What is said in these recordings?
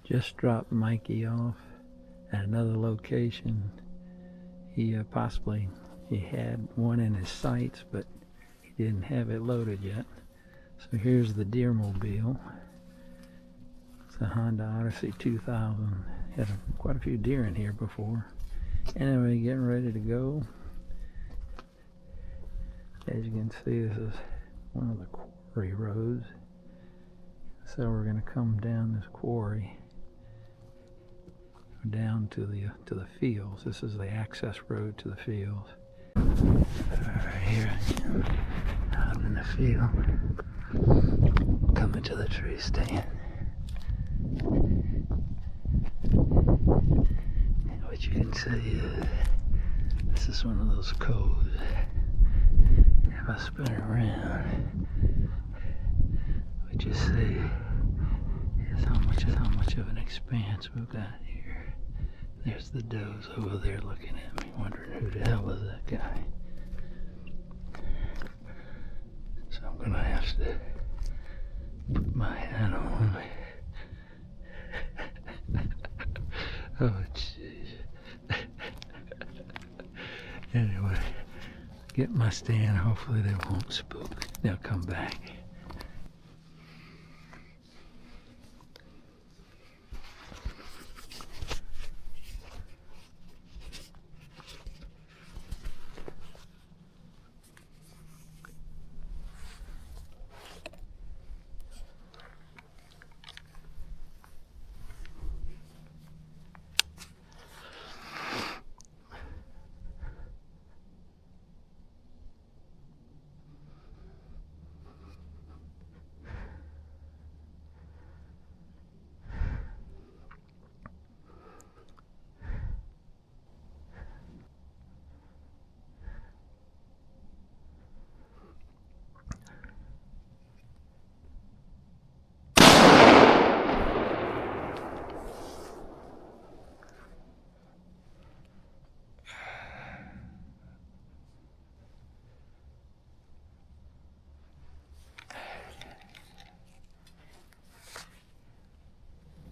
Just dropped Mikey off at another location. He had one in his sights, but he didn't have it loaded yet. So here's the deer mobile. It's a Honda Odyssey 2000. Had quite a few deer in here before. Anyway, getting ready to go. As you can see, this is one of the quarry roads. So we're going to come down this quarry down to the fields. This is the access road to the fields. Right here, out in the field, coming to the tree stand. And what you can see is this is one of those coves. If I spin around, what you see is how much of an expanse we've got here. There's the does over there looking at me, wondering who the hell is that guy. So I'm gonna have to put my hat on. Oh jeez. Anyway, get my stand. Hopefully they won't spook. They'll come back.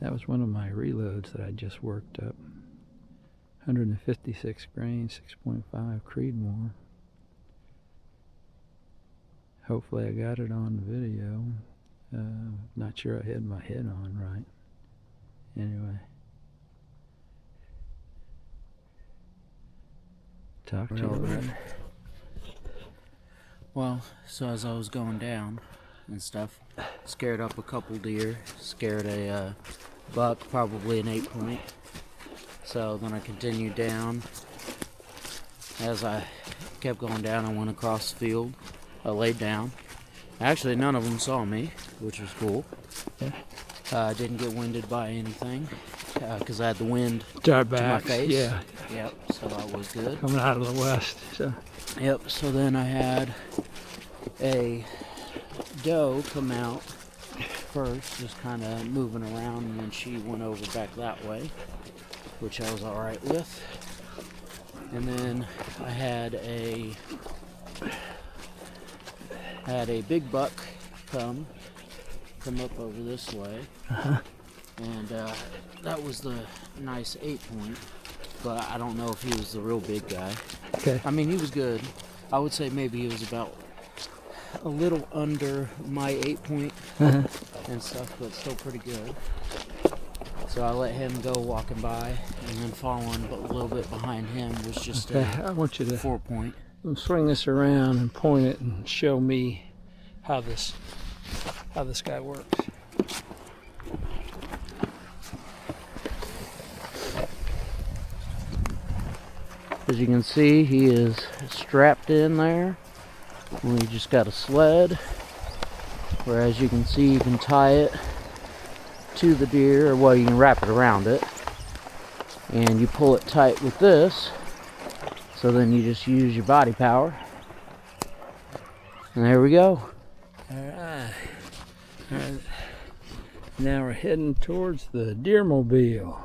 That was one of my reloads that I just worked up. 156 grain, 6.5 Creedmoor. Hopefully I got it on the video. Not sure I had my head on right. Anyway. Talk to you later. Well, so as I was going down and stuff, scared up a couple deer, scared a buck, probably an 8-point. So then I continued down. As I kept going down, I went across the field. I laid down. Actually, none of them saw me, which was cool. I didn't get winded by anything because I had the wind to my face. Yeah. Yep, so that was good. Coming out of the west. So. Yep, so then I had a doe come out first, just kind of moving around, and then she went over back that way, which I was alright with. And then I had a big buck come up over this way. And that was the nice 8-point, but I don't know if he was the real big guy. Okay. I mean, he was good. I would say maybe he was about a little under my 8-point and stuff, but still pretty good. So I let him go walking by, and then following a little bit behind him was just I want you to 4-point. swing this around and point it and show me how this guy works. As you can see, he is strapped in there. We just got a sled, where as you can see, you can tie it to the deer, or well, you can wrap it around it, and you pull it tight with this, so then you just use your body power, and there we go. Alright. Now we're heading towards the deer mobile.